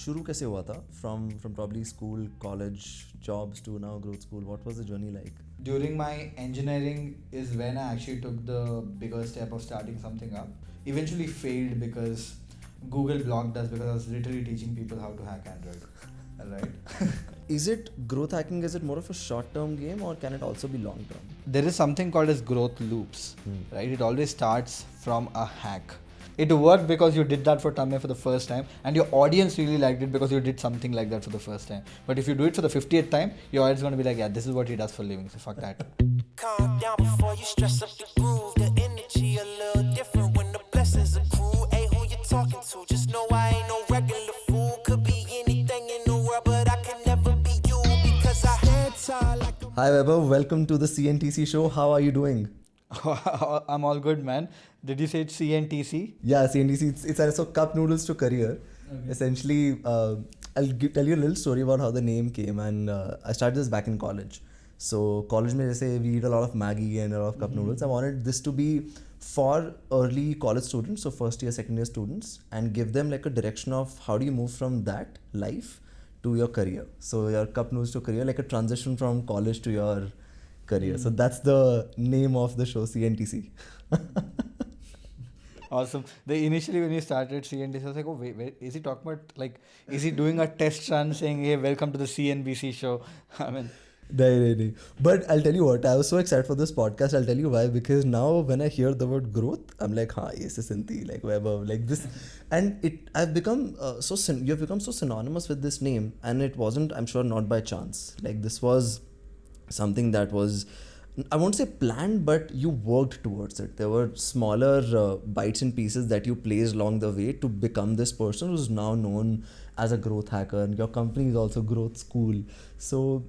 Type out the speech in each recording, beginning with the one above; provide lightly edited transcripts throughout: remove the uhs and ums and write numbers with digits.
शुरू कैसे हुआ था from probably school, college, jobs to now growth school? What was the journey like? During my engineering is when I actually took the bigger step of starting something up. Eventually failed because Google blocked us because I was literally teaching people how to hack Android. Right? Is it growth hacking? Is it more of a short-term game or can it also be long-term? There is something called as growth loops. Right? It always starts from a hack. It worked because you did that for Tamiya for the first time, and your audience really liked it because you did something like that for the first time. But if you do it for the 50th time, your audience is going to be like, yeah, this is what he does for a living, so fuck that. Calm down before you stress up the groove. The energy a little different when the blessings accrue. Hey, who you talking to? Just know I ain't no regular fool. Could be anything in the world, but I can never be you because I stand tall like a... Hi Vaibhav, welcome to the CNTC show. How are you doing? I'm all good, man. Did you say it's CNTC? Yeah, CNTC. It's so cup noodles to career. Okay. Essentially, tell you a little story about how the name came. And I started this back in college. So college mein jaise we eat a lot of Maggi and a lot of cup noodles. I wanted this to be for early college students, so first year, second year students, and give them like a direction of how do you move from that life to your career. So your cup noodles to career, like a transition from college to your career. So that's the name of the show, CNTC. Awesome. Initially when you started CNBC, I was like, oh wait, is he talking about, like, is he doing a test run saying, hey, welcome to the CNBC show? I mean, No. But I'll tell you what, I was so excited for this podcast. I'll tell you why. Because now when I hear the word growth, I'm like, yes, Sinti, like Vaibhav, like this. And I've become you've become so synonymous with this name. And it wasn't, I'm sure, not by chance. Like this was something that was, I won't say planned, but you worked towards it. There were smaller bites and pieces that you placed along the way to become this person who's now known as a growth hacker. And your company is also Growth School. So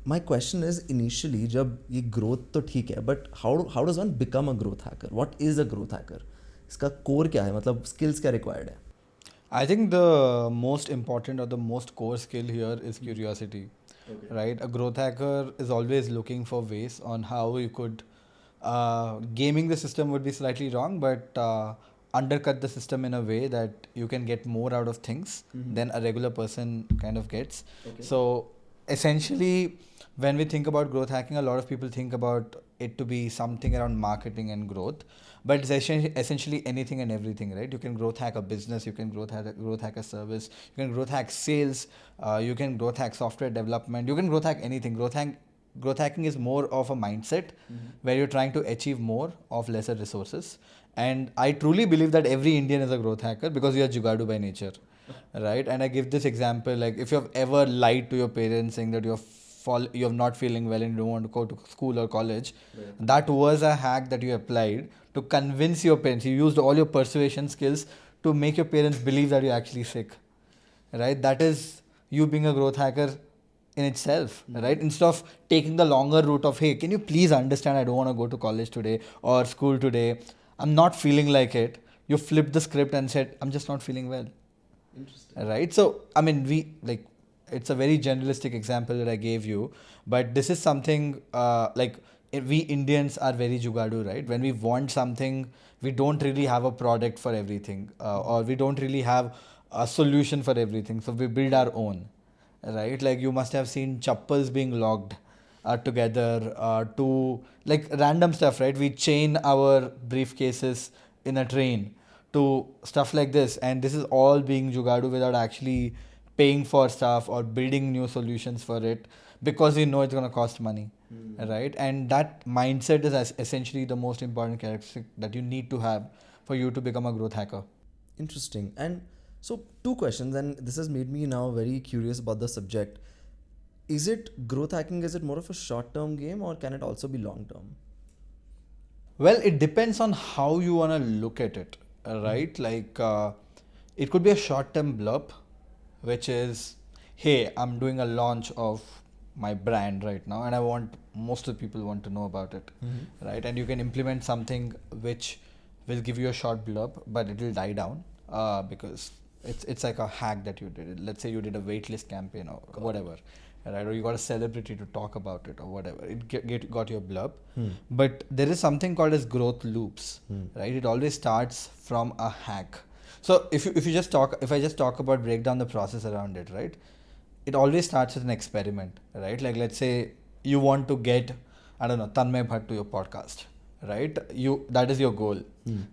my question is, initially, जब ये growth तो ठीक है, but how does one become a growth hacker? What is a growth hacker? इसका core क्या है? मतलब skills क्या required है? I think the most important or the most core skill here is curiosity. Okay. Right? A growth hacker is always looking for ways on how you could gaming the system would be slightly wrong, but undercut the system in a way that you can get more out of things than a regular person kind of gets. Okay. So essentially, when we think about growth hacking, a lot of people think about it to be something around marketing and growth, but it's essentially anything and everything, right? You can growth hack a business, you can growth hack a service, you can growth hack sales, you can growth hack software development, you can growth hack anything. Growth hacking is more of a mindset where you're trying to achieve more of lesser resources. And I truly believe that every Indian is a growth hacker because we are jugadu by nature, right? And I give this example, like if you have ever lied to your parents saying that you're not feeling well and you don't want to go to school or college, that was a hack that you applied to convince your parents. You used all your persuasion skills to make your parents believe that you're actually sick, right? That is you being a growth hacker in itself, right? Instead of taking the longer route of, hey, can you please understand I don't want to go to college today or school today, I'm not feeling like it, you flipped the script and said, I'm just not feeling well. Interesting. Right? So, I mean, it's a very generalistic example that I gave you, but this is something we Indians are very jugadu, right? When we want something, we don't really have a product for everything, or we don't really have a solution for everything. So we build our own, right? Like you must have seen chappals being logged together to like random stuff, right? We chain our briefcases in a train to stuff like this, and this is all being jugadu without actually paying for stuff or building new solutions for it because we know it's going to cost money, right? And that mindset is essentially the most important characteristic that you need to have for you to become a growth hacker. Interesting. And so 2 questions, and this has made me now very curious about the subject. Is it growth hacking, is it more of a short-term game or can it also be long-term? Well, it depends on how you want to look at it, right? Like it could be a short-term blurb, which is, hey, I'm doing a launch of my brand right now and I want most of the people want to know about it, right? And you can implement something which will give you a short blurb, but it will die down because it's like a hack that you did. Let's say you did a waitlist campaign or whatever, right? Or you got a celebrity to talk about it or whatever. It got your blurb. But there is something called as growth loops, right? It always starts from a hack. So if I just talk about break down the process around it, right? It always starts with an experiment, right? Like let's say you want to get, I don't know, Tanmay Bhatt to your podcast, right? That is your goal.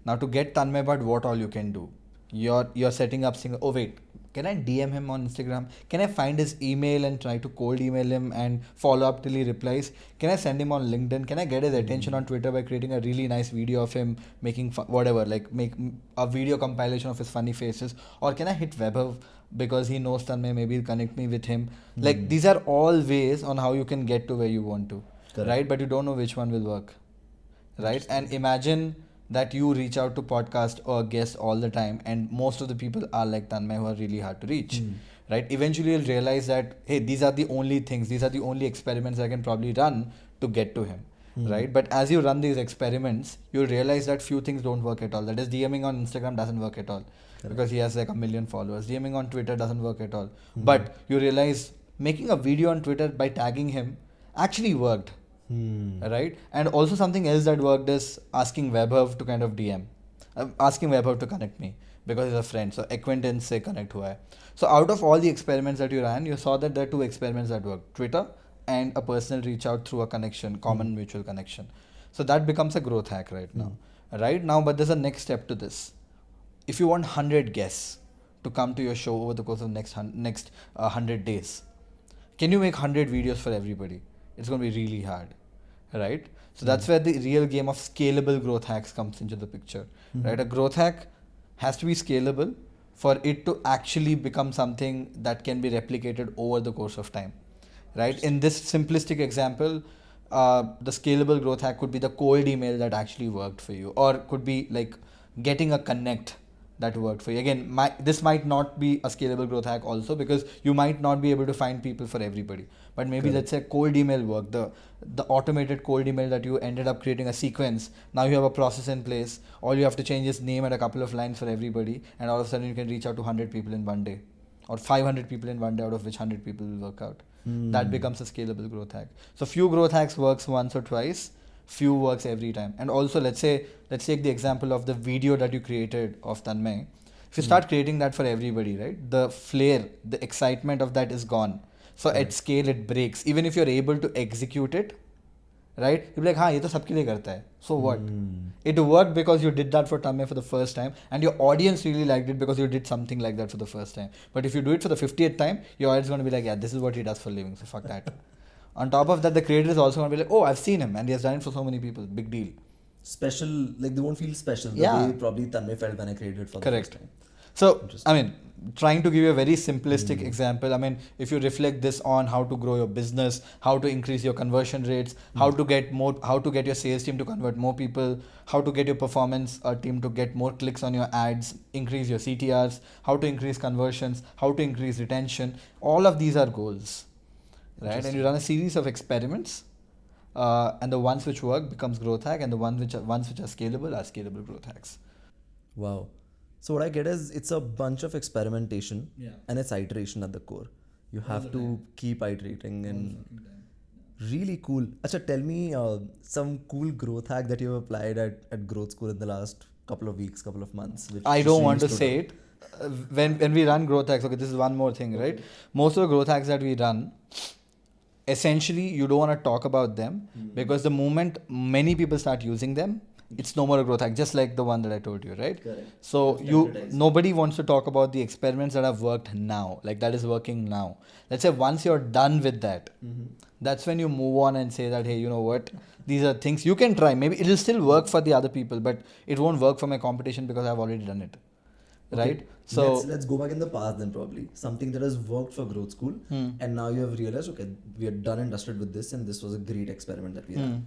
Now to get Tanmay Bhatt, what all you can do? You're setting up saying, oh wait, can I DM him on Instagram? Can I find his email and try to cold email him and follow up till he replies? Can I send him on LinkedIn? Can I get his attention on Twitter by creating a really nice video of him making whatever, like make a video compilation of his funny faces? Or can I hit Webber because he knows Tanmay, maybe he'll connect me with him? Like these are all ways on how you can get to where you want to, right? But you don't know which one will work, right? And imagine that you reach out to podcast or guests all the time, and most of the people are like Tanmay, who are really hard to reach, right? Eventually you'll realize that, hey, these are the only things, these are the only experiments I can probably run to get to him, right? But as you run these experiments, you'll realize that few things don't work at all. That is, DMing on Instagram doesn't work at all because he has like 1 million followers. DMing on Twitter doesn't work at all. But you realize making a video on Twitter by tagging him actually worked. Right? And also something else that worked is asking Webber to kind of DM. Asking Webber to connect me because he's a friend. So acquaintance se connect hua hai. So out of all the experiments that you ran, you saw that there are 2 experiments that worked. Twitter and a personal reach out through a connection, common mutual connection. So that becomes a growth hack right now. Right now, but there's a next step to this. If you want 100 guests to come to your show over the course of next 100 days, can you make 100 videos for everybody? It's going to be really hard, right? So that's where the real game of scalable growth hacks comes into the picture, right? A growth hack has to be scalable for it to actually become something that can be replicated over the course of time, right? In this simplistic example, the scalable growth hack could be the cold email that actually worked for you, or could be like getting a connect that worked for you. Again, this might not be a scalable growth hack also, because you might not be able to find people for everybody. But maybe let's say cold email work, the automated cold email that you ended up creating a sequence. Now you have a process in place. All you have to change is name and a couple of lines for everybody, and all of a sudden you can reach out to 100 people in one day, or 500 people in one day, out of which 100 people will work out. That becomes a scalable growth hack. So few growth hacks works once or twice, few works every time. And also let's take the example of the video that you created of Tanmay. If you start creating that for everybody, right, the flair, the excitement of that is gone. So at scale it breaks. Even if you're able to execute it, right, you'll be like, हाँ ये तो सबके लिए करता है. So what? It worked because you did that for Tanmay for the first time, and your audience really liked it because you did something like that for the first time. But if you do it for the 50th time, your audience is going to be like, yeah, this is what he does for a living, so fuck that. On top of that, the creator is also going to be like, oh, I've seen him and he has done it for so many people. Big deal. Special, like they won't feel special the way probably Tanmay felt when I created it for the first time. So, I mean, trying to give you a very simplistic example, I mean, if you reflect this on how to grow your business, how to increase your conversion rates, how to get your sales team to convert more people, how to get your performance team to get more clicks on your ads, increase your CTRs, how to increase conversions, how to increase retention, all of these are goals, right? And you run a series of experiments, and the ones which work becomes growth hack, and the ones which are scalable are scalable growth hacks. Wow. So what I get is it's a bunch of experimentation and it's iteration at the core. You have to keep iterating and really cool. Achha, tell me some cool growth hack that you've applied at Growth School in the last couple of weeks, couple of months. Which I don't want to say it. When we run growth hacks, okay, this is one more thing, right? Most of the growth hacks that we run, essentially you don't want to talk about them because the moment many people start using them, it's no more a growth hack, just like the one that I told you, right? Correct. So nobody wants to talk about the experiments that have worked now, like that is working now. Let's say once you're done with that, that's when you move on and say that, hey, you know what, these are things you can try. Maybe it'll still work for the other people, but it won't work for my competition because I've already done it. Right? Okay. So let's go back in the past then, probably something that has worked for Growth School, and now you have realized, okay, we are done and dusted with this, and this was a great experiment that we had.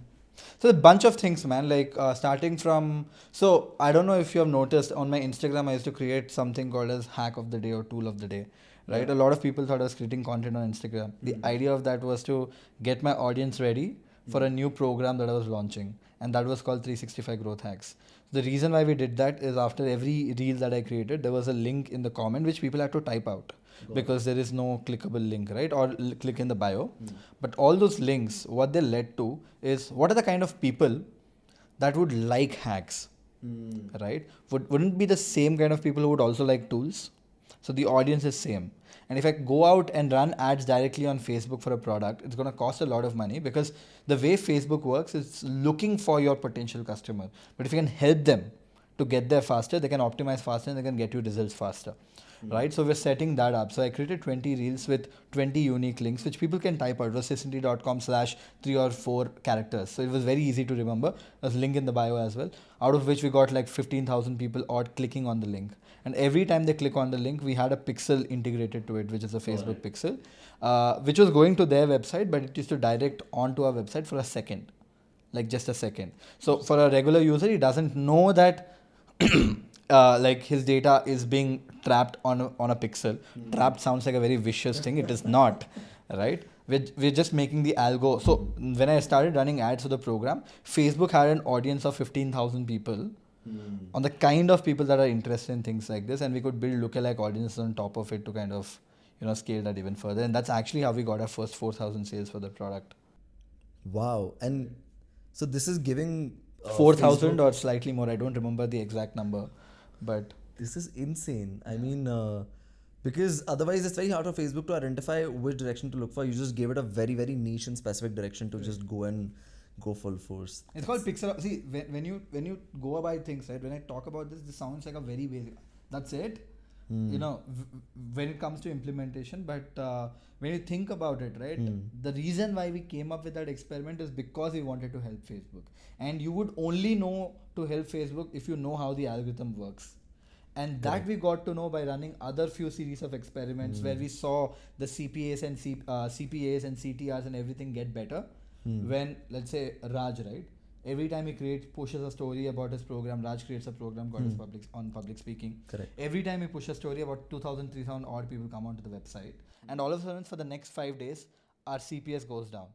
So a bunch of things, man, like starting from, so I don't know if you have noticed on my Instagram, I used to create something called as hack of the day or tool of the day, right? A lot of people thought I was creating content on Instagram. The idea of that was to get my audience ready for a new program that I was launching, and that was called 365 Growth Hacks. The reason why we did that is after every reel that I created, there was a link in the comment which people had to type out. Because there is no clickable link, right? Or click in the bio. But all those links, what they led to is what are the kind of people that would like hacks, right? Wouldn't be the same kind of people who would also like tools. So the audience is same. And if I go out and run ads directly on Facebook for a product, it's going to cost a lot of money, because the way Facebook works is looking for your potential customer. But if you can help them to get there faster, they can optimize faster and they can get you results faster. Right? So we're setting that up. So I created 20 reels with 20 unique links, which people can type out. It was sysintl.com/3 or 4 characters. So it was very easy to remember. There's a link in the bio as well, out of which we got like 15,000 people odd clicking on the link. And every time they click on the link, we had a pixel integrated to it, which is a Facebook pixel, which was going to their website, but it used to direct onto our website for a second, like just a second. So for a regular user, he doesn't know that like his data is being trapped on a pixel. Trapped sounds like a very vicious thing. It is not, right? We're just making the algo. So when I started running ads for the program, Facebook had an audience of 15,000 people on the kind of people that are interested in things like this, and we could build lookalike audiences on top of it to kind of, scale that even further. And that's actually how we got our first 4,000 sales for the product. Wow. And so this is giving 4,000 or slightly more. I don't remember the exact number, but this is insane. I mean, because otherwise it's very hard for Facebook to identify which direction to look for. You just gave it a very, very niche and specific direction to just go full force. It's called pixel. See, when you go about things, right? When I talk about this sounds like a very basic. That's it. When it comes to implementation, but when you think about it, right? The reason why we came up with that experiment is because we wanted to help Facebook, and you would only know to help Facebook if you know how the algorithm works. And that we got to know by running other few series of experiments where we saw the CPAs and CPAs and CTRs and everything get better. When, let's say, Raj, right? Every time he pushes a story about his program, Raj creates a program called public speaking. Correct. Every time he pushes a story, about 2,000, 3,000 odd people come onto the website. And all of a sudden, for the next 5 days, our CPS goes down.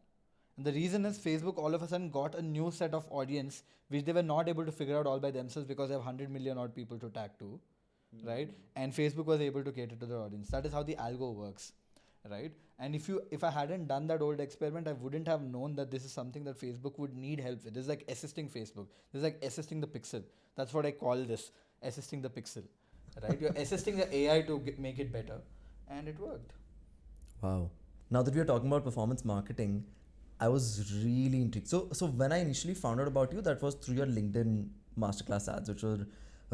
And the reason is Facebook all of a sudden got a new set of audience, which they were not able to figure out all by themselves, because they have 100 million odd people to tag to, right? And Facebook was able to cater to the audience. That is how the algo works, right? And if I hadn't done that old experiment, I wouldn't have known that this is something that Facebook would need help with. This is like assisting Facebook. This is like assisting the pixel. That's what I call this, assisting the pixel, right? You're assisting the AI to make it better, and it worked. Wow. Now that we are talking about performance marketing, I was really intrigued. So when I initially found out about you, that was through your LinkedIn masterclass ads, which were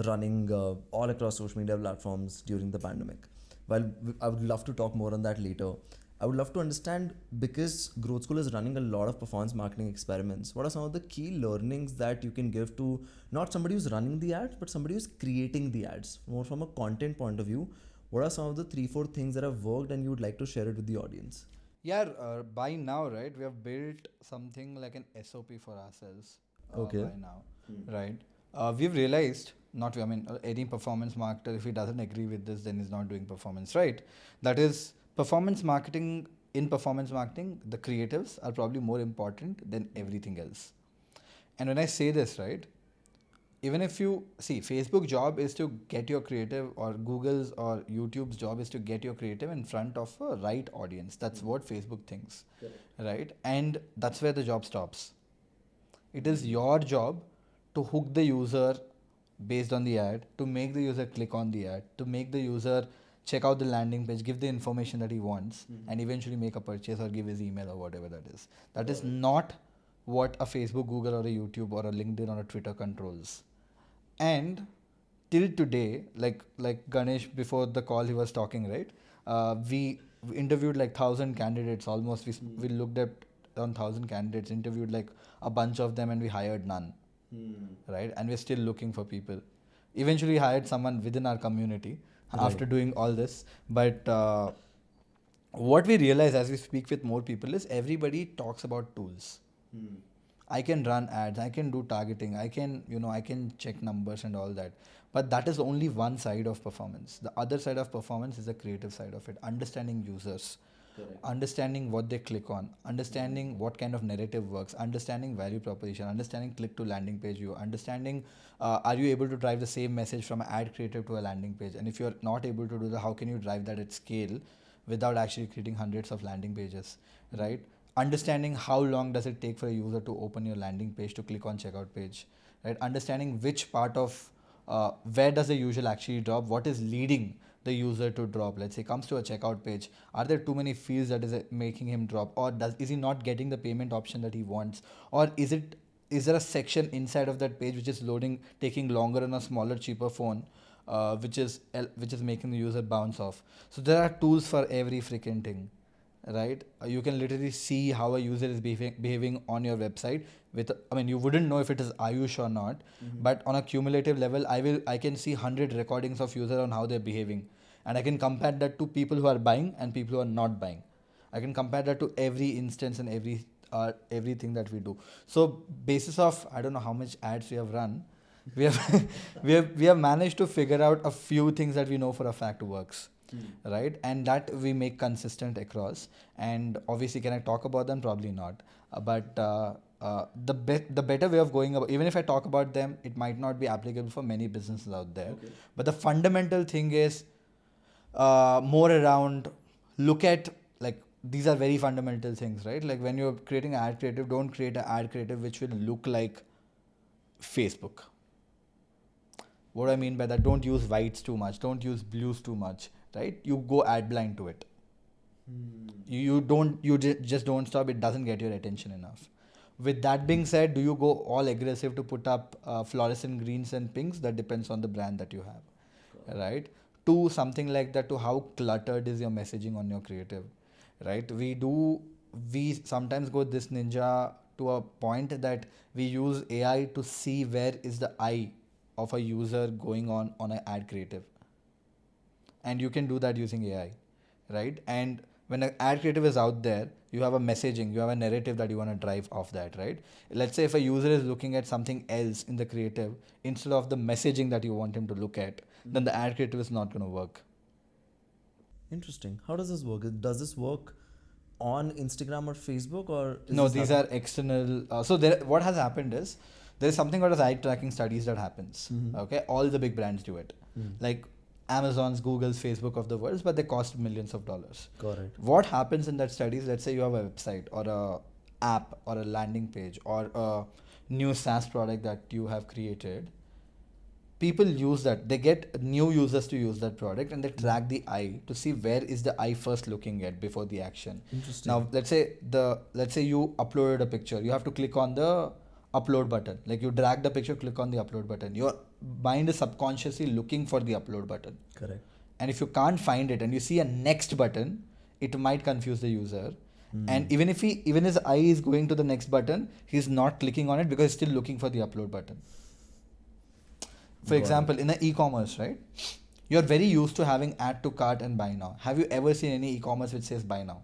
running all across social media platforms during the pandemic. Well, I would love to talk more on that later. I would love to understand, because Growth School is running a lot of performance marketing experiments, what are some of the key learnings that you can give to not somebody who's running the ads, but somebody who's creating the ads? More from a content point of view, what are some of the 3-4 things that have worked and you would like to share it with the audience? Yeah, by now, right, we have built something like an SOP for ourselves. Okay. By now, right? We've realized, any performance marketer, if he doesn't agree with this, then he's not doing performance, right? That is, performance marketing, the creatives are probably more important than everything else. And when I say this, right, even if you see, Facebook's job is to get your creative, or Google's or YouTube's job is to get your creative in front of a right audience. That's what Facebook thinks, right? And that's where the job stops. It is your job to hook the user based on the ad, to make the user click on the ad, to make the user check out the landing page, give the information that he wants, and eventually make a purchase or give his email or whatever that is. That is not what a Facebook, Google, or a YouTube, or a LinkedIn, or a Twitter controls. And till today, like Ganesh, before the call he was talking, right? We interviewed like 1,000 candidates almost. We looked at on 1,000 candidates, interviewed like a bunch of them, and we hired none. Right? And we're still looking for people. Eventually hired someone within our community after doing all this. But what we realize as we speak with more people is everybody talks about tools. I can run ads, I can do targeting, I can check numbers and all that. But that is only one side of performance. The other side of performance is the creative side of it. Understanding users, understanding what they click on, understanding what kind of narrative works, understanding value proposition, understanding click to landing page view, understanding are you able to drive the same message from an ad creative to a landing page? And if you're not able to do that, how can you drive that at scale without actually creating hundreds of landing pages, right? Understanding how long does it take for a user to open your landing page to click on checkout page, right? Understanding which part of where does the user actually drop, what is leading the user to drop. Let's say comes to a checkout page, are there too many fields that is making him drop, or is he not getting the payment option that he wants, or is there a section inside of that page which is loading, taking longer on a smaller, cheaper phone, which is making the user bounce off. So there are tools for every freaking thing, right? You can literally see how a user is behaving on your website. You wouldn't know if it is Ayush or not, but on a cumulative level, I can see 100 recordings of user on how they're behaving, and I can compare that to people who are buying and people who are not buying. I can compare that to every instance and everything that we do. So basis of, I don't know how much ads we have run, we have we have managed to figure out a few things that we know for a fact works, right? And that we make consistent across. And obviously, can I talk about them? Probably not. But the better way of going about, even if I talk about them, it might not be applicable for many businesses out there. Okay. But the fundamental thing is more around, look at, like, these are very fundamental things, right? Like when you're creating an ad creative, don't create an ad creative which will look like Facebook. What do I mean by that? Don't use whites too much. Don't use blues too much, right? You go ad blind to it. You just don't stop. It doesn't get your attention enough. With that being said, do you go all aggressive to put up fluorescent greens and pinks? That depends on the brand that you have, right? To something like that, to how cluttered is your messaging on your creative, right? We sometimes go this ninja to a point that we use AI to see where is the eye of a user going on an ad creative. And you can do that using AI, right? And when an ad creative is out there, you have a messaging, you have a narrative that you want to drive off that, right? Let's say if a user is looking at something else in the creative instead of the messaging that you want him to look at, then the ad creative is not going to work. Interesting. How does this work? Does this work on Instagram or Facebook, or No, these are external. What has happened is there is something called as eye tracking studies that happens. Okay, all the big brands do it, like Amazon's, Google's, Facebook of the world, but they cost millions of dollars. Correct. What happens in that studies? Let's say you have a website or a app or a landing page or a new SaaS product that you have created. People use that. They get new users to use that product, and they track the eye to see where is the eye first looking at before the action. Interesting. Now, let's say you uploaded a picture. You have to click on the upload button. Like you drag the picture, click on the upload button. Your mind is subconsciously looking for the upload button. Correct. And if you can't find it and you see a next button, it might confuse the user. And even if even his eye is going to the next button, he's not clicking on it because he's still looking for the upload button. For example, in an e-commerce, right? You're very used to having add to cart and buy now. Have you ever seen any e-commerce which says buy now?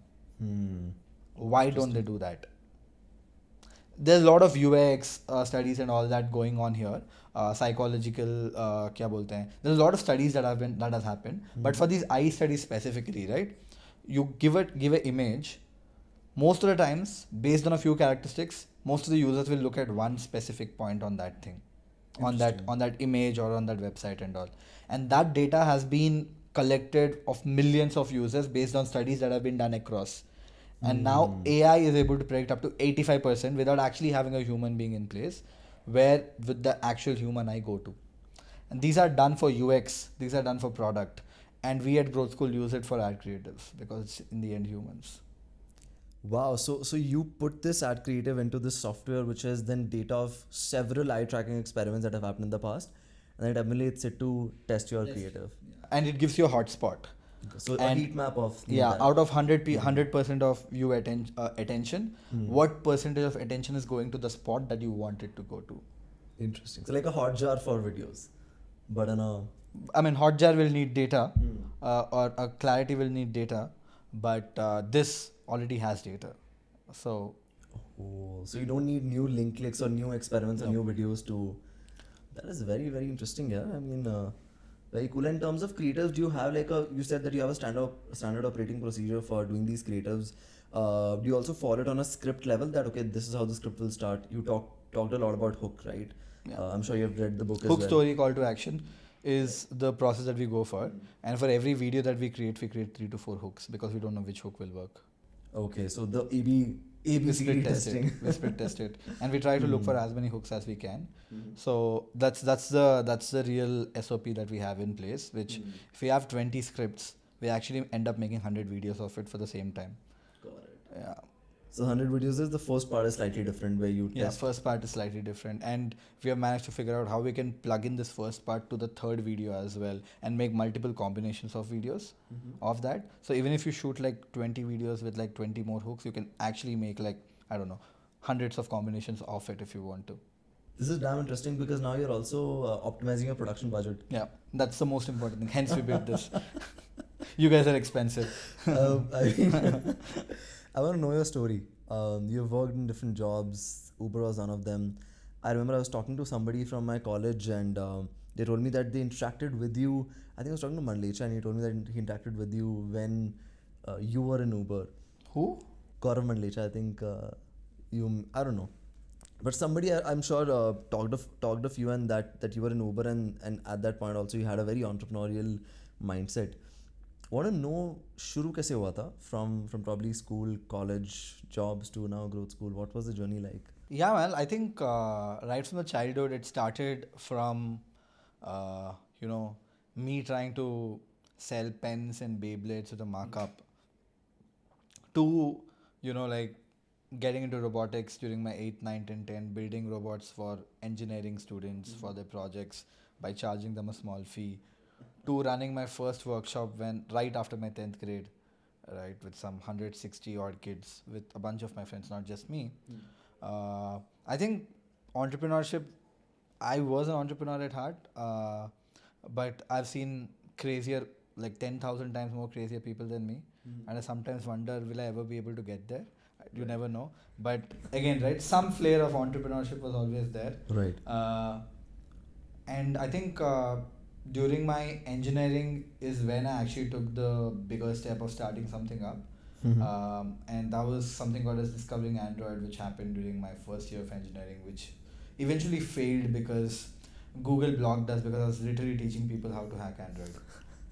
Why don't they do that? There's a lot of UX studies and all that going on here. Psychological, kya bolte hain? There's a lot of studies that has happened. But for these eye studies specifically, right? You give an image. Most of the times, based on a few characteristics, most of the users will look at one specific point on that thing, on that image or on that website and all. And that data has been collected of millions of users based on studies that have been done across. And now AI is able to predict up to 85% without actually having a human being in place, where with the actual human eye go to. And these are done for UX, these are done for product. And we at Growth School use it for ad creatives because it's in the end humans. Wow. So you put this ad creative into this software, which has then data of several eye tracking experiments that have happened in the past, and it emulates it to test your creative. And it gives you a hotspot. So a heat map of out of 100% of you attention, what percentage of attention is going to the spot that you want it to go to? Interesting. So like a Hotjar for videos, but on a Hotjar will need data, or a Clarity will need data, but this already has data. So you don't need new link clicks or new experiments or new videos to. That is very, very interesting. Yeah, very cool. In terms of creatives, do you have you said that you have a standard operating procedure for doing these creatives. Do you also follow it on a script level that, okay, this is how the script will start? You talked a lot about hook, right? Yeah. I'm sure you've read the book as hook well. Story, call to action is the process that we go for. And for every video that we create 3 to 4 hooks because we don't know which hook will work. Okay, so the ABCD split test testing. it. We split test it, and we try to look for as many hooks as we can. Mhm. So that's the real SOP that we have in place. Which if we have 20 scripts, we actually end up making 100 videos of it for the same time. Got it. Yeah. So 100 videos is the first part is slightly different where you Yeah, test. first part is slightly different, and we have managed to figure out how we can plug in this first part to the third video as well, and make multiple combinations of videos Mhm. of that. So even if you shoot like 20 videos with like 20 more hooks, you can actually make like, I don't know, hundreds of combinations of it if you want to. This is damn interesting because now you're also optimizing your production budget. Yeah, that's the most important thing. Hence we built this. You guys are expensive. I want to know your story. You've worked in different jobs. Uber was one of them. I remember I was talking to somebody from my college and they told me that they interacted with you. I think I was talking to Mandlecha and he told me that he interacted with you when you were in Uber. Who? Gaurav Mandlecha, I think I don't know. But somebody I'm sure talked of you and that you were in Uber and at that point also you had a very entrepreneurial mindset. Want to know शुरू कैसे हुआ था from probably school, college, jobs to now growth school. What was the journey like? Yeah, well, I think right from the childhood, it started from, me trying to sell pens and Beyblades with a markup to, like getting into robotics during my 8th, 9th, and 10, building robots for engineering students for their projects by charging them a small fee, to running my first workshop right after my 10th grade, right, with some 160 odd kids, with a bunch of my friends, not just me. I think entrepreneurship, I was an entrepreneur at heart, but I've seen crazier, like 10,000 times more crazier people than me. And I sometimes wonder, will I ever be able to get there? You never know. But again, right, some flair of entrepreneurship was always there. Right. And I think during my engineering is when I actually took the bigger step of starting something up. And that was something called as Discovering Android, which happened during my first year of engineering, which eventually failed because Google blocked us because I was literally teaching people how to hack Android.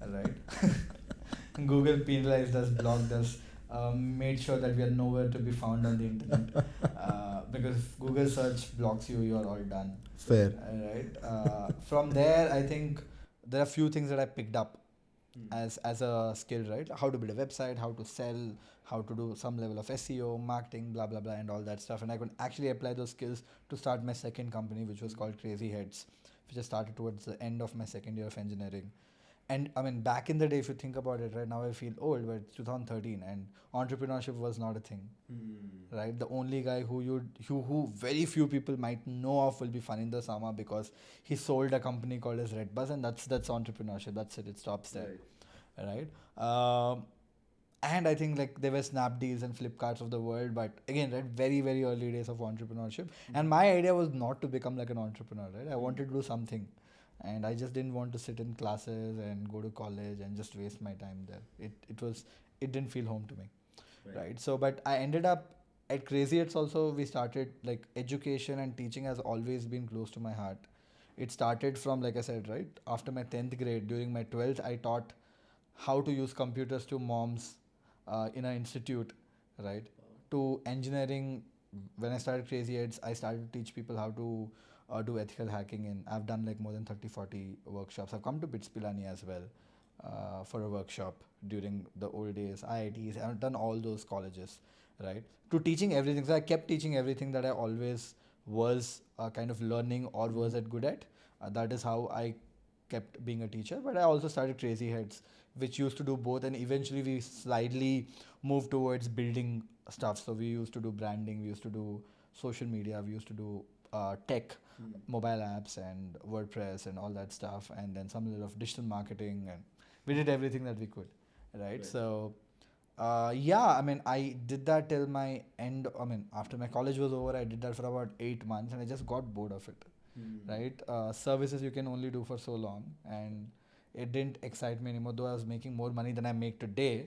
Right? Google penalized us, blocked us, made sure that we are nowhere to be found on the internet. Because if Google search blocks you, you are all done. Fair. Right? From there, I think there are a few things that I picked up as a skill, right? How to build a website, how to sell, how to do some level of SEO, marketing, blah, blah, blah, and all that stuff. And I could actually apply those skills to start my second company, which was called Crazy Heads, which I started towards the end of my second year of engineering. And I mean, back in the day, if you think about it, right now I feel old, but it's 2013 and entrepreneurship was not a thing, right? The only guy who very few people might know of will be Faninder Sama because he sold a company called as Redbus, and that's entrepreneurship. That's it. It stops there, right? And I think like there were Snapdeals and Flipkarts of the world, but again, right, very, very early days of entrepreneurship. And my idea was not to become like an entrepreneur, right? I wanted to do something. And I just didn't want to sit in classes and go to college and just waste my time there. It didn't feel home to me, right? So, but I ended up at Crazy Heads also. We started like education and teaching has always been close to my heart. It started from, like I said, right, after my 10th grade. During my 12th, I taught how to use computers to moms in an institute, right? To engineering. When I started Crazy Heads, I started to teach people how to do ethical hacking, and I've done like more than 30-40 workshops. I've come to BITS Pilani as well for a workshop during the old days, IITs. I've done all those colleges, right? To teaching everything. So I kept teaching everything that I always was kind of learning or was good at. That is how I kept being a teacher. But I also started Crazy Heads, which used to do both, and eventually we slightly moved towards building stuff. So we used to do branding, we used to do social media, we used to do tech, mobile apps and WordPress and all that stuff, and then some little of digital marketing, and we did everything that we could, right? So I mean, I did that till my end. I mean, after my college was over, I did that for about 8 months, and I just got bored of it, right? Services you can only do for so long, and it didn't excite me anymore, though I was making more money than I make today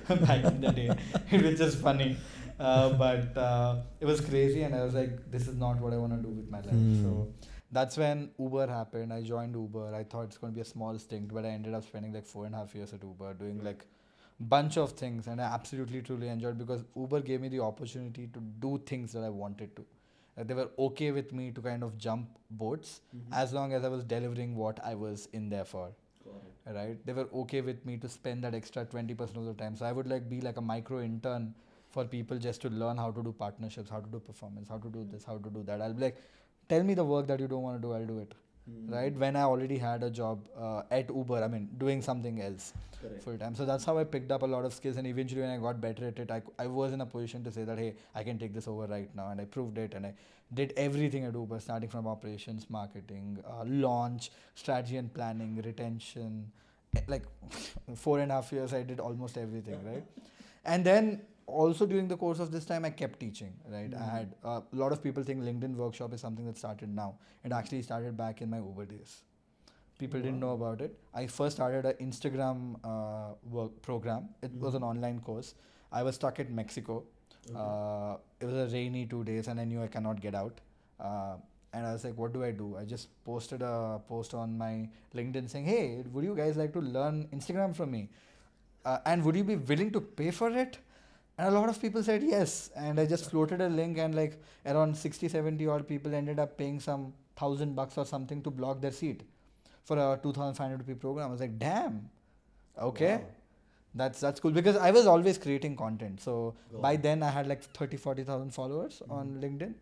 back in the day, which is funny. But it was crazy, and I was like, this is not what I want to do with my life. So that's when Uber happened. I joined Uber. I thought it's going to be a small stint, but I ended up spending like 4.5 years at Uber, doing like bunch of things, and I absolutely truly enjoyed because Uber gave me the opportunity to do things that I wanted to. They were okay with me to kind of jump boats as long as I was delivering what I was in there for. Right? They were okay with me to spend that extra 20% of the time. So I would like be like a micro intern for people just to learn how to do partnerships, how to do performance, how to do this, how to do that. I'll be like, tell me the work that you don't want to do, I'll do it. Right? When I already had a job at Uber, I mean, doing something else full time. So that's how I picked up a lot of skills. And eventually, when I got better at it, I was in a position to say that, hey, I can take this over right now. And I proved it. And I did everything at Uber, starting from operations, marketing, launch, strategy and planning, retention. Like 4.5 years, I did almost everything, right? And then also during the course of this time, I kept teaching, right? I had a lot of people think LinkedIn workshop is something that started now. It actually started back in my Uber days. People didn't know about it. I first started an Instagram work program. It was an online course. I was stuck at Mexico. It was a rainy 2 days, and I knew I cannot get out. And I was like, what do I do? I just posted a post on my LinkedIn saying, hey, would you guys like to learn Instagram from me? And would you be willing to pay for it? And a lot of people said yes. And I just floated a link, and like around 60, 70 odd people ended up paying some $1,000 or something to block their seat for a 2,500 rupee program. I was like, damn, okay. Wow. That's cool because I was always creating content. So by then I had like 30, 40,000 followers on LinkedIn,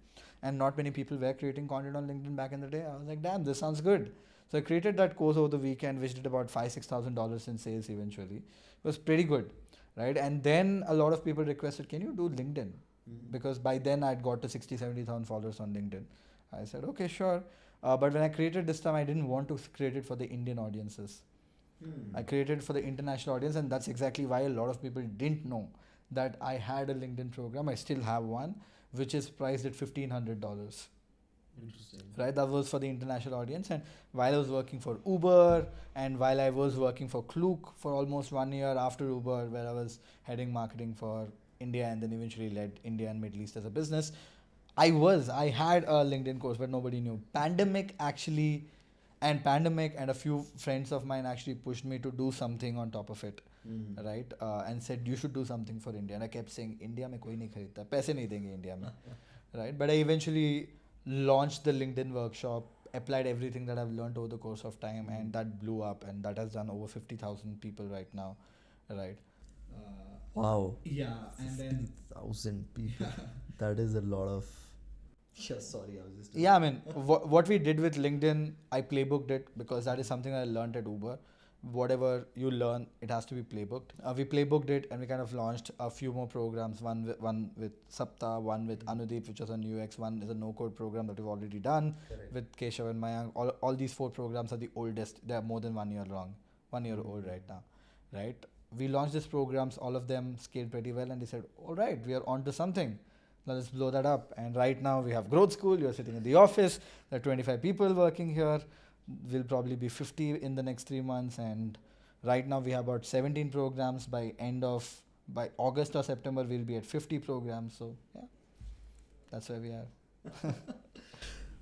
and not many people were creating content on LinkedIn back in the day. I was like, damn, this sounds good. So I created that course over the weekend, which did about $5,000-6,000 in sales eventually. It was pretty good, right? And then a lot of people requested, can you do LinkedIn? Because by then I'd got to 60, 70,000 followers on LinkedIn. I said, okay, sure. But when I created this time, I didn't want to create it for the Indian audiences. I created for the international audience, and that's exactly why a lot of people didn't know that I had a LinkedIn program. I still have one, which is priced at $1,500. Interesting. Right, that was for the international audience. And while I was working for Uber, and while I was working for Klook for almost 1 year after Uber, where I was heading marketing for India and then eventually led India and Middle East as a business, I had a LinkedIn course, but nobody knew. Pandemic and a few friends of mine actually pushed me to do something on top of it, right? And said you should do something for India. And I kept saying, India mein koi nahi kharidta, paise nahi denge India mein, right? But I eventually launched the LinkedIn workshop, applied everything that I've learned over the course of time, and that blew up, and that has done over 50,000 people right now, right? Wow. Yeah, and then 50,000 people. That is a lot of. Yeah, sorry, I was just. yeah, I mean, what we did with LinkedIn, I playbooked it because that is something I learned at Uber. Whatever you learn, it has to be playbooked. We playbooked it, and we kind of launched a few more programs. One with Sapta, one with Anudeep, which was on UX. One is a no-code program that we've already done with Keshav and Mayank. All these 4 programs are the oldest. They are more than 1 year long, 1 year old right now, right? We launched these programs. All of them scaled pretty well, and they said, all right, we are on to something. Let's blow that up. And right now we have Growth School. You're sitting in the office. There are 25 people working here. Will probably be 50 in the next 3 months. And right now we have about 17 programs. By August or September, we'll be at 50 programs. So yeah, that's where we are.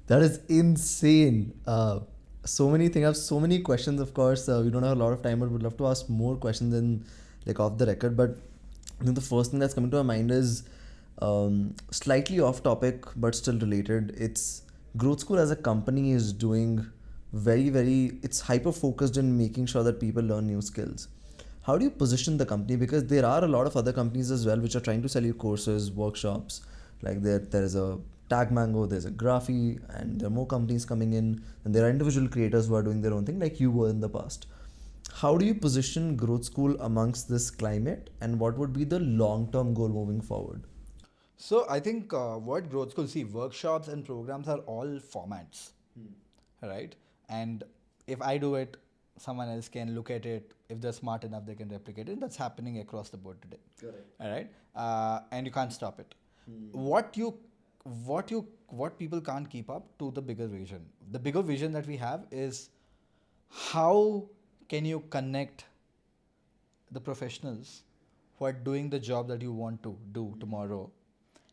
That is insane. So many things. I have so many questions. Of course, we don't have a lot of time, but would love to ask more questions in like off the record. But the first thing that's coming to my mind is slightly off topic, but still related. It's Growth School as a company is doing it's hyper focused in making sure that people learn new skills. How do you position the company? Because there are a lot of other companies as well which are trying to sell you courses, workshops. Like there is a Tag Mango, there's a Graphy, and there are more companies coming in, and there are individual creators who are doing their own thing like you were in the past. How do you position Growth School amongst this climate, and what would be the long-term goal moving forward? So I think what Growth School, workshops and programs are all formats, right? And if I do it, someone else can look at it. If they're smart enough, they can replicate it. That's happening across the board today. Correct. All right, and you can't stop it. What people can't keep up to the bigger vision. The bigger vision that we have is how can you connect the professionals who are doing the job that you want to do tomorrow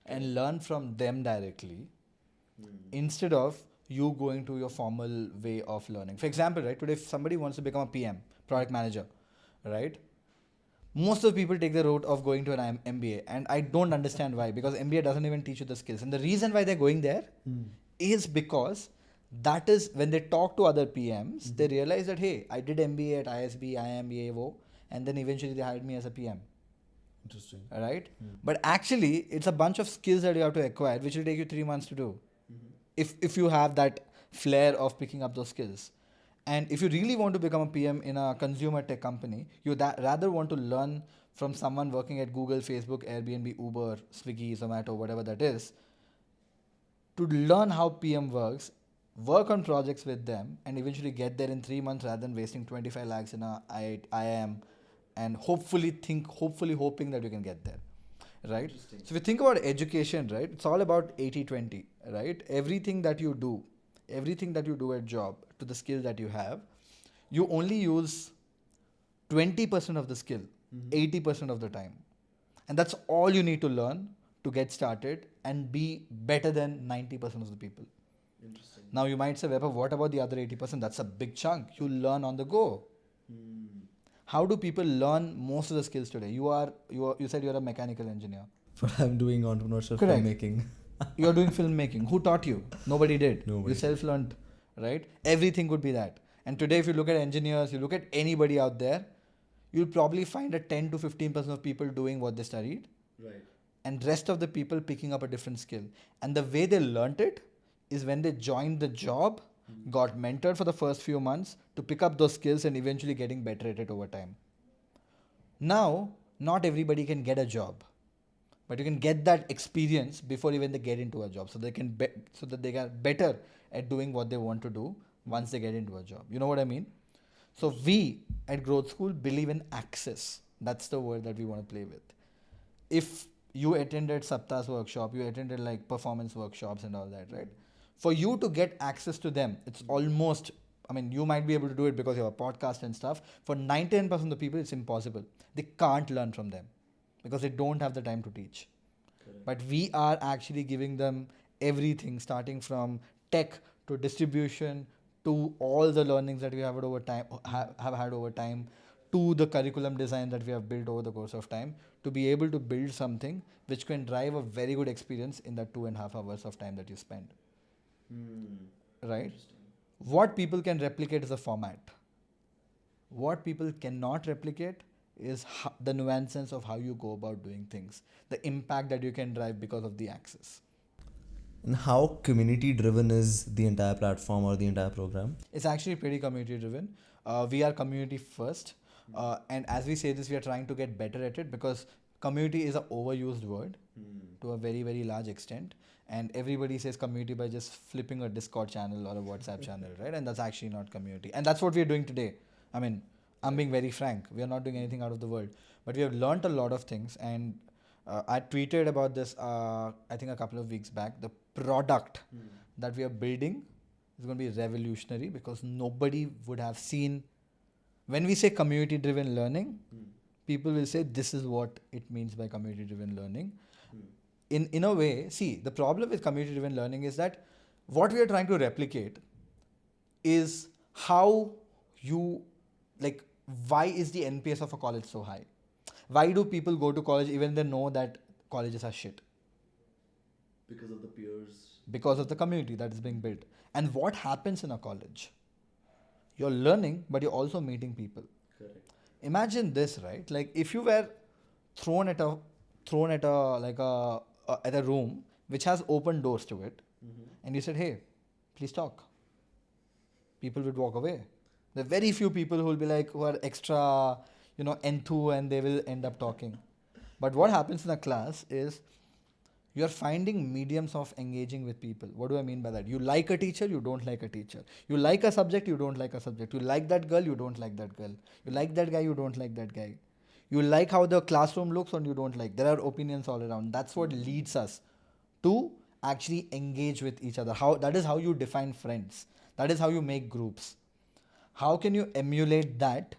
and learn from them directly instead of you going to your formal way of learning. For example, right, today if somebody wants to become a PM, product manager, right? most of the people take the route of going to an MBA, and I don't understand why, because MBA doesn't even teach you the skills. And the reason why they're going there is because that is when they talk to other PMs, they realize that, hey, I did MBA at ISB, IIM, AO, and then eventually they hired me as a PM. Interesting. Right? But actually, it's a bunch of skills that you have to acquire, which will take you 3 months to do. If you have that flair of picking up those skills. And if you really want to become a PM in a consumer tech company, you rather want to learn from someone working at Google, Facebook, Airbnb, Uber, Swiggy, Zomato, whatever that is, to learn how PM works, work on projects with them, and eventually get there in 3 months rather than wasting 25 lakhs in a IIM and hopefully hoping that you can get there. Right? So if you think about education, right, it's all about 80-20, right? Everything that you do at job to the skill that you have, you only use 20% of the skill, 80% of the time. And that's all you need to learn to get started and be better than 90% of the people. Interesting. Now you might say, Vaibhav, what about the other 80%? That's a big chunk. You learn on the go. How do people learn most of the skills today? You said you're a mechanical engineer. But I'm doing entrepreneurship Correct. filmmaking. You're doing filmmaking. Who taught you? Nobody did. Nobody. You self-learned, right? Everything could be that. And today, if you look at engineers, you look at anybody out there, you'll probably find a 10 to 15% of people doing what they studied, Right. and rest of the people picking up a different skill. And the way they learnt it is when they joined the job, got mentored for the first few months to pick up those skills and eventually getting better at it over time. Now, not everybody can get a job, but you can get that experience before even they get into a job, so they can so that they get better at doing what they want to do once they get into a job. You know what I mean? So we at Growth School believe in access. That's the word that we want to play with. If you attended Sapta's workshop, you attended like performance workshops and all that, right? For you to get access to them, it's almost, I mean, you might be able to do it because you have a podcast and stuff. For 99% of the people, it's impossible. They can't learn from them because they don't have the time to teach. Correct. But we are actually giving them everything, starting from tech to distribution to all the learnings that we have had over time, to the curriculum design that we have built over the course of time, to be able to build something which can drive a very good experience in that 2.5 hours of time that you spend. Right? What people can replicate is a format. What people cannot replicate is the nuances of how you go about doing things, the impact that you can drive because of the access. And how community driven is the entire platform or the entire program? It's actually pretty community driven. We are community first. And as we say this, we are trying to get better at it because community is an overused word to a very, very large extent. And everybody says community by just flipping a Discord channel or a WhatsApp channel, right? And that's actually not community. And that's what we're doing today. I mean, I'm being very frank. We are not doing anything out of the world. But we have learned a lot of things. And I tweeted about this, I think a couple of weeks back. The product that we are building is going to be revolutionary because nobody would have seen. When we say community driven learning, people will say this is what it means by community driven learning. In a way, see, the problem with community driven learning is that what we are trying to replicate is how you, like, why is the NPS of a college so high? Why do people go to college even they know that colleges are shit? Because of the peers. Because of the community that is being built. And what happens in a college? You're learning, but you're also meeting people. Correct. Imagine this, right? Like if you were thrown at a room which has open doors to it, and you said, "Hey, please talk." People would walk away. There are very few people who will be like, who are extra, enthu, and they will end up talking. But what happens in a class is you are finding mediums of engaging with people. What do I mean by that? You like a teacher, you don't like a teacher. You like a subject, you don't like a subject. You like that girl, you don't like that girl. You like that guy, you don't like that guy. You like how the classroom looks or you don't like. There are opinions all around. That's what leads us to actually engage with each other. That is how you define friends. That is how you make groups. How can you emulate that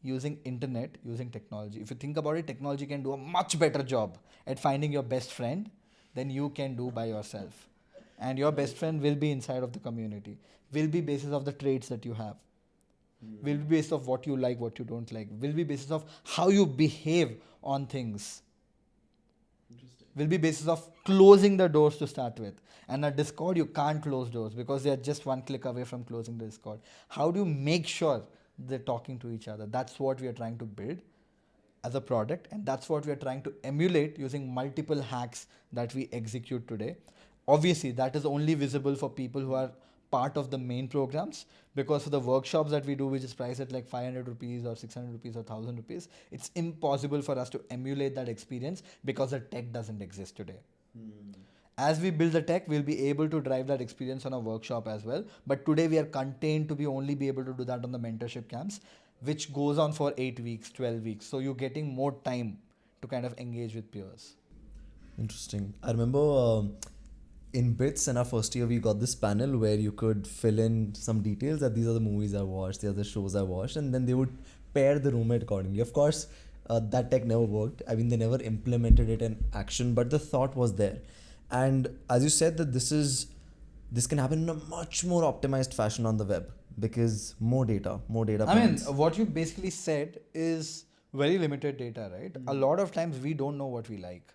using internet, using technology? If you think about it, technology can do a much better job at finding your best friend than you can do by yourself. And your best friend will be inside of the community, will be basis of the traits that you have. will be based off what you like, what you don't like, will be basis of how you behave on things, will be basis of closing the doors to start with. And at Discord, you can't close doors because they are just one click away from closing the Discord. How do you make sure they're talking to each other? That's what we are trying to build as a product, and that's what we are trying to emulate using multiple hacks that we execute today. Obviously, that is only visible for people who are part of the main programs, because for the workshops that we do, which is priced at like 500 rupees or 600 rupees or 1000 rupees, it's impossible for us to emulate that experience because the tech doesn't exist today. As we build the tech, we'll be able to drive that experience on a workshop as well. But today we are contained to be only be able to do that on the mentorship camps, which goes on for 8 weeks, 12 weeks. So you're getting more time to kind of engage with peers. Interesting. I remember in Bits in our first year, we got this panel where you could fill in some details that these are the movies I watched, these are the shows I watched, and then they would pair the roommate accordingly. Of course, that tech never worked. I mean, they never implemented it in action, but the thought was there. And as you said, that this can happen in a much more optimized fashion on the web because more data I mean, points. what you basically said is very limited data, right? A lot of times we don't know what we like.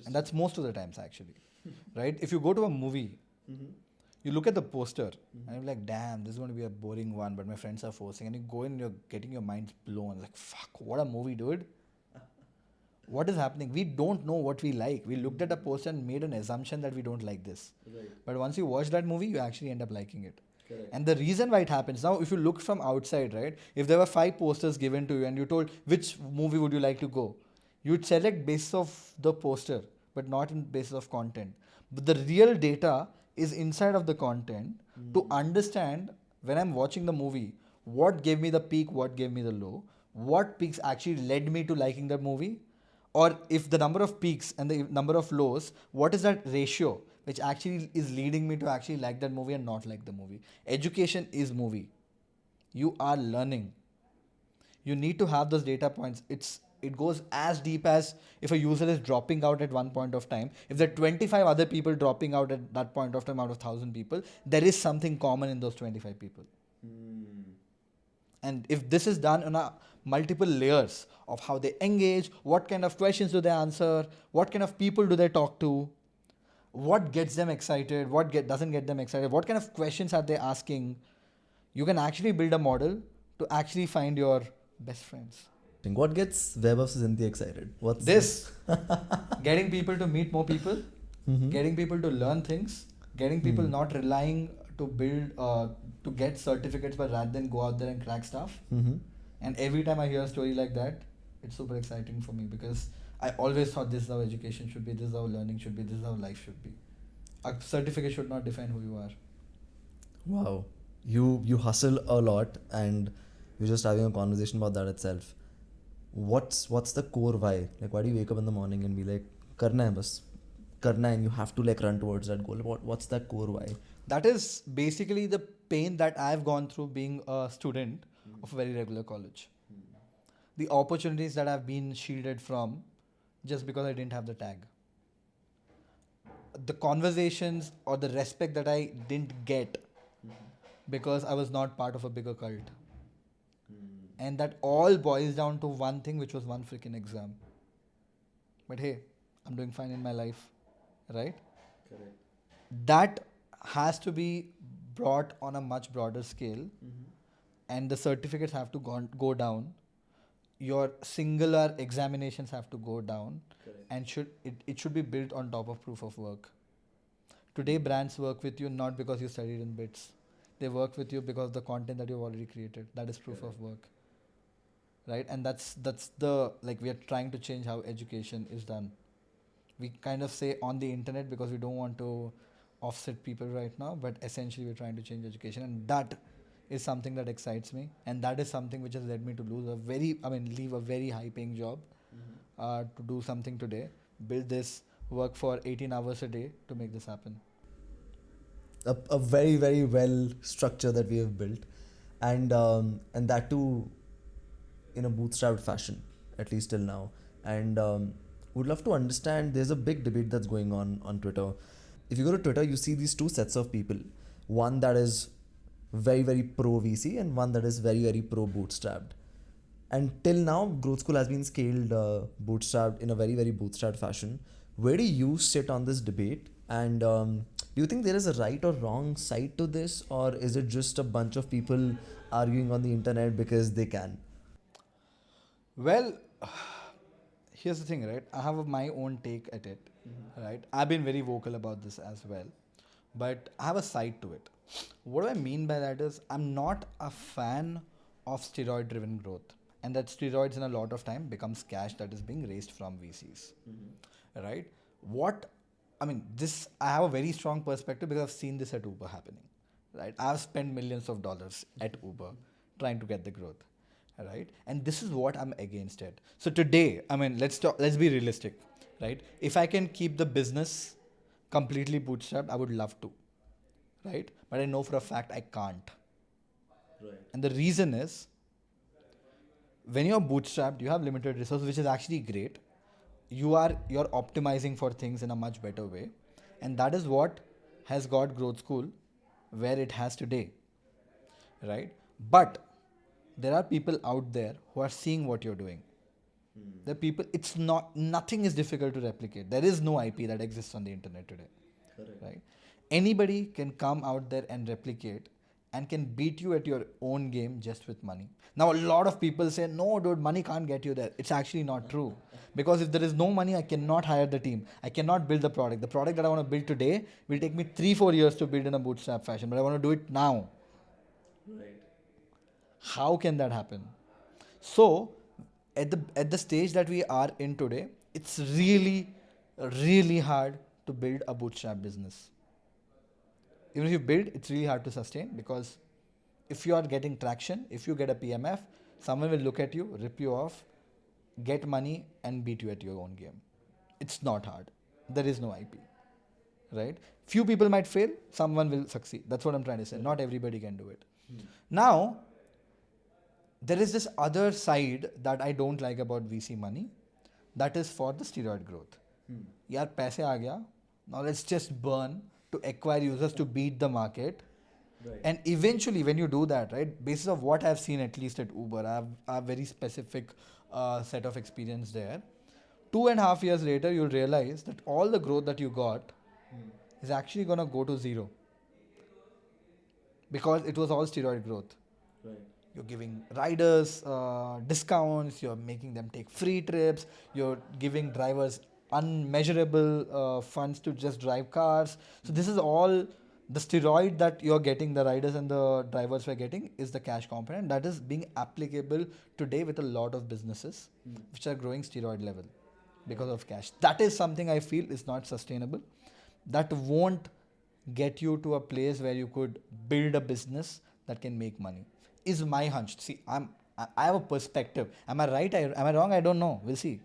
And that's most of the times actually, right? If you go to a movie, you look at the poster and you're like, damn, this is going to be a boring one, but my friends are forcing. And you go in and you're getting your mind blown. Like, fuck, what a movie, dude. What is happening? We don't know what we like. We looked at a poster and made an assumption that we don't like this. Right. But once you watch that movie, you actually end up liking it. Correct. And the reason why it happens, now if you look from outside, right, if there were 5 posters given to you and you told which movie would you like to go, you'd select based off the poster, but not in basis of content. But the real data is inside of the content to understand when I'm watching the movie, what gave me the peak, what gave me the low, what peaks actually led me to liking the movie, or if the number of peaks and the number of lows, what is that ratio which actually is leading me to actually like that movie and not like the movie. Education is movie. You are learning. You need to have those data points. It goes as deep as if a user is dropping out at one point of time. If there are 25 other people dropping out at that point of time out of 1,000 people, there is something common in those 25 people. And if this is done on a multiple layers of how they engage, what kind of questions do they answer, what kind of people do they talk to, what gets them excited, doesn't get them excited, what kind of questions are they asking, you can actually build a model to actually find your best friends. What gets Web of Cynthia excited? What's This, getting people to meet more people, getting people to learn things, getting people not relying to build, to get certificates, but rather than go out there and crack stuff. And every time I hear a story like that, it's super exciting for me because I always thought this is how education should be, this is how learning should be, this is how life should be. A certificate should not define who you are. Wow. You hustle a lot and you're just having a conversation about that itself. What's the core why? Like, why do you wake up in the morning and be like, karna hai bas, karna hai, and you have to like run towards that goal? What's that core why? That is basically the pain that I've gone through being a student of a very regular college. The opportunities that I've been shielded from just because I didn't have the tag. The conversations or the respect that I didn't get because I was not part of a bigger cult. And that all boils down to one thing, which was one freaking exam. But hey, I'm doing fine in my life, right? Correct. That has to be brought on a much broader scale, and the certificates have to go down. Your singular examinations have to go down. Correct. And it should be built on top of proof of work. Today, brands work with you not because you studied in Bits. They work with you because of the content that you've already created. That is proof of work. Right? And that's the, like, we are trying to change how education is done. We kind of say on the internet because we don't want to offset people right now, but essentially we're trying to change education, and that is something that excites me, and that is something which has led me to leave a very high paying job to do something today, build this, work for 18 hours a day to make this happen. A very, very well structure that we have built, and that too in a bootstrapped fashion, at least till now. And would love to understand, there's a big debate that's going on Twitter. If you go to Twitter, you see these two sets of people. One that is very, very pro VC and one that is very, very pro bootstrapped. And till now, Growth School has been scaled bootstrapped in a very, very bootstrapped fashion. Where do you sit on this debate? And do you think there is a right or wrong side to this, or is it just a bunch of people arguing on the internet because they can? Well, here's the thing, right? I have my own take at it, right? I've been very vocal about this as well, but I have a side to it. What do I mean by that is I'm not a fan of steroid driven growth, and that steroids in a lot of time becomes cash that is being raised from VCs, right? What I mean, this I have a very strong perspective because I've seen this at Uber happening, right? I've spent millions of dollars at Uber trying to get the growth, right? And this is what I'm against it. So today, I mean, let's be realistic, right? If I can keep the business completely bootstrapped, I would love to, right? But I know for a fact I can't. Right. And the reason is, when you're bootstrapped, you have limited resources, which is actually great. You're optimizing for things in a much better way, and that is what has got Growth School where it has today, right? But there are people out there who are seeing what you're doing. The people, it's not, nothing is difficult to replicate. There is no IP that exists on the internet today. Correct. Right? Anybody can come out there and replicate and can beat you at your own game just with money. Now, a lot of people say, no, dude, money can't get you there. It's actually not true. Because if there is no money, I cannot hire the team. I cannot build the product. The product that I want to build today will take me 3-4 years to build in a bootstrap fashion, but I want to do it now. Right. How can that happen? So, at the stage that we are in today, it's really, really hard to build a bootstrap business. Even if you build, it's really hard to sustain, because if you are getting traction, if you get a PMF, someone will look at you, rip you off, get money and beat you at your own game. It's not hard. There is no IP, right? Few people might fail, someone will succeed. That's what I'm trying to say. Not everybody can do it. Now, there is this other side that I don't like about VC money, that is for the steroid growth. Yaar, paise aa gaya. Now let's just burn to acquire users to beat the market. Right. And eventually, when you do that, right, basis of what I've seen, at least at Uber, I have very specific set of experience there. 2.5 years later, you'll realize that all the growth that you got is actually going to go to zero, because it was all steroid growth. Right. You're giving riders discounts, you're making them take free trips, you're giving drivers unmeasurable funds to just drive cars. So this is all the steroid that you're getting, the riders and the drivers were getting, is the cash component that is being applicable today with a lot of businesses which are growing steroid level because of cash. That is something I feel is not sustainable. That won't get you to a place where you could build a business that can make money, is my hunch. See, I have a perspective. Am I right? Am I wrong? I don't know. We'll see.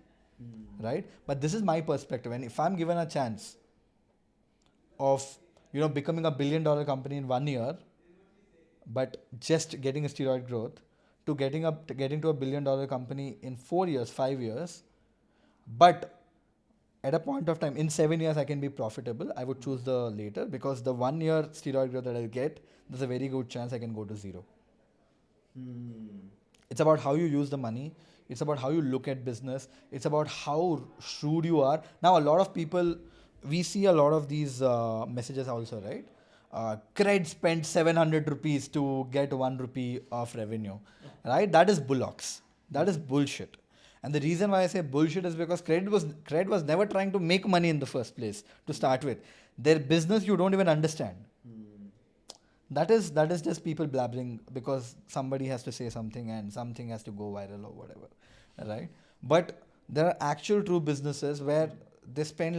Right? But this is my perspective. And if I'm given a chance of, becoming $1 billion company in 1 year, but just getting a steroid growth, to getting to $1 billion company in 4 years, 5 years, but at a point of time, in 7 years, I can be profitable, I would choose the later, because the 1 year steroid growth that I'll get, there's a very good chance I can go to zero. It's about how you use the money. It's about how you look at business. It's about how shrewd you are. Now, a lot of people, we see a lot of these messages also, right? Cred spent 700 rupees to get 1 rupee of revenue, right? That is bullocks. That is bullshit. And the reason why I say bullshit is because Cred was never trying to make money in the first place to start with. Their business you don't even understand. That is just people blabbering because somebody has to say something and something has to go viral or whatever, right? But there are actual true businesses where they spend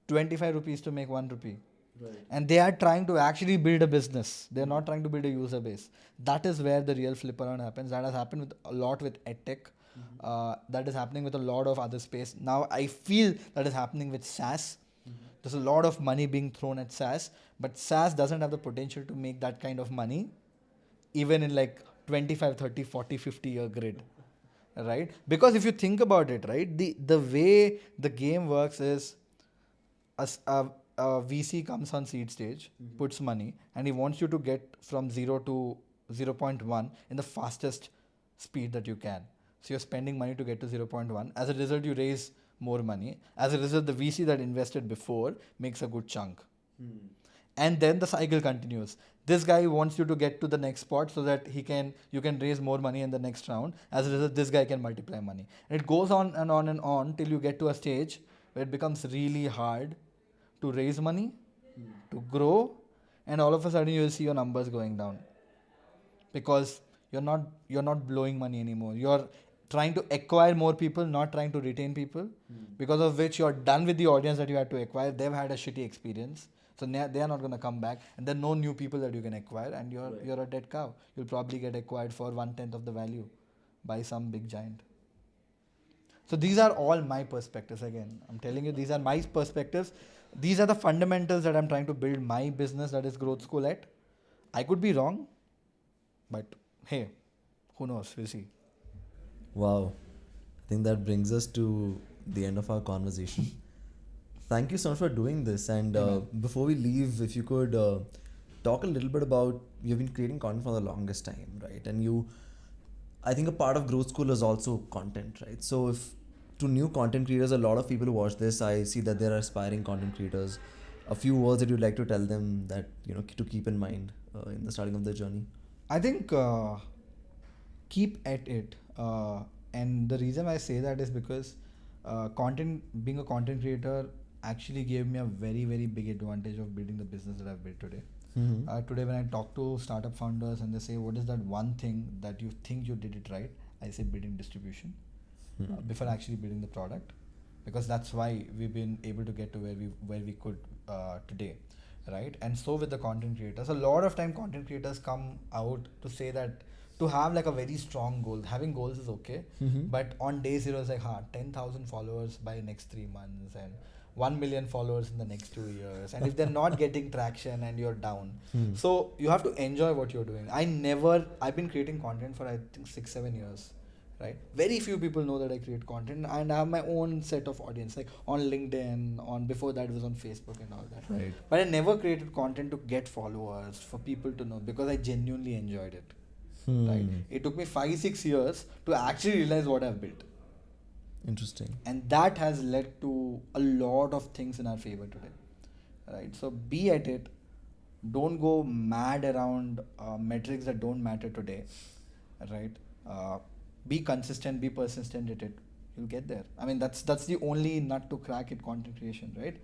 25 rupees to make 1 rupee. Right. And they are trying to actually build a business. They're not trying to build a user base. That is where the real flip around happens. That has happened with a lot with EdTech. That is happening with a lot of other space. Now I feel that is happening with SaaS. There's a lot of money being thrown at SaaS, but SaaS doesn't have the potential to make that kind of money, even in 25, 30, 40, 50 year grid, right? Because if you think about it, right, the way the game works is a VC comes on seed stage, puts money, and he wants you to get from 0 to 0.1 in the fastest speed that you can. So you're spending money to get to 0.1. As a result, you raise more money. As a result, the VC that invested before makes a good chunk. And then the cycle continues. This guy wants you to get to the next spot so that you can raise more money in the next round. As a result, this guy can multiply money. And it goes on and on and on till you get to a stage where it becomes really hard to raise money, to grow, and all of a sudden you will see your numbers going down. Because you're not blowing money anymore. You're trying to acquire more people, not trying to retain people. Because of which you're done with the audience that you had to acquire. They've had a shitty experience. So they are not going to come back, and there are no new people that you can acquire, and you're a dead cow. You'll probably get acquired for 1/10 of the value by some big giant. So these are all my perspectives. Again, I'm telling you, these are my perspectives. These are the fundamentals that I'm trying to build my business, that is Growth School, at. I could be wrong, but hey, who knows? We'll see. Wow. I think that brings us to the end of our conversation. Thank you so much for doing this. And before we leave, if you could talk a little bit about, you've been creating content for the longest time, right? And I think a part of Growth School is also content, right? So if to new content creators, a lot of people who watch this, I see that they're aspiring content creators. A few words that you'd like to tell them that, to keep in mind in the starting of their journey. I think keep at it. And the reason I say that is because being a content creator actually gave me a very, very big advantage of building the business that I've built today. Today when I talk to startup founders and they say, what is that one thing that you think you did it right? I say building distribution before actually building the product, because that's why we've been able to get to where we could today, right? And so with the content creators, a lot of time content creators come out to say that to have like a very strong goal. Having goals is okay, but on day zero it's like 10,000 followers by next 3 months and 1 million followers in the next 2 years, and if they're not getting traction and you're down, so you have to enjoy what you're doing. I've been creating content for I think 6-7 years, right? Very few people know that I create content, and I have my own set of audience, like on LinkedIn, before that it was on Facebook and all that. Right. But I never created content to get followers, for people to know, because I genuinely enjoyed it. Right? It took me 5-6 years to actually realize what I've built. Interesting. And that has led to a lot of things in our favor today, right? So be at it. Don't go mad around metrics that don't matter today, right? Be consistent, be persistent at it. You'll get there. I mean, that's the only nut to crack at content creation, right?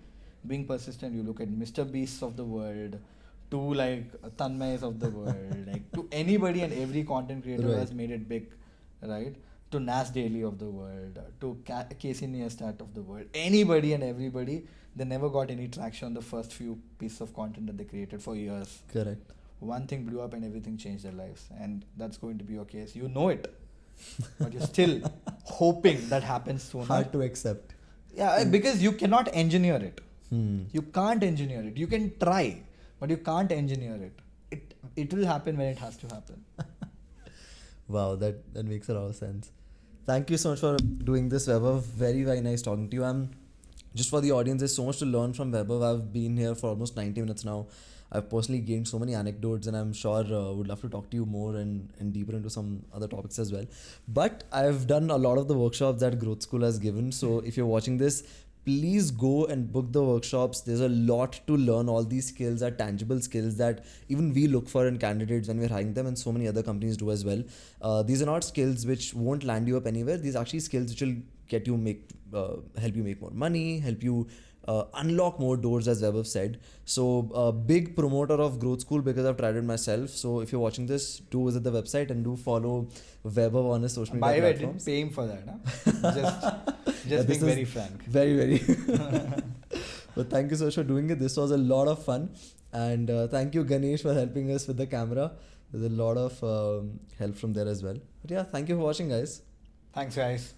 Being persistent. You look at Mr. Beasts of the world, to like Tanmays of the world, like to anybody and every content creator who has made it big, right? To Nas Daily of the world, to Casey Neistat of the world, anybody and everybody, they never got any traction on the first few pieces of content that they created for years. Correct. One thing blew up and everything changed their lives, and that's going to be your case. You know it, but you're still hoping that happens sooner. Hard to accept. Yeah, because you cannot engineer it. You can't engineer it. You can try, but you can't engineer it. It will happen when it has to happen. Wow, that makes a lot of sense. Thank you so much for doing this, Vaibhav. Very, very nice talking to you. Just for the audience, there's so much to learn from Vaibhav. I've been here for almost 90 minutes now. I've personally gained so many anecdotes, and I'm sure would love to talk to you more and deeper into some other topics as well. But I've done a lot of the workshops that Growth School has given. So if you're watching this, please go and book the workshops. There's a lot to learn. All these skills are tangible skills that even we look for in candidates when we're hiring them, and so many other companies do as well. These are not skills which won't land you up anywhere. These are actually skills which will get you help you make more money, help you unlock more doors, as Vaibhav said. So a big promoter of Growth School because I've tried it myself. So if you're watching this, do visit the website and do follow Vaibhav on his social media By the way, I platforms. didn't pay him for that. Huh? Just being very frank. Very. But thank you so much for doing it. This was a lot of fun. And thank you, Ganesh, for helping us with the camera. There's a lot of help from there as well. But yeah, thank you for watching, guys. Thanks, guys.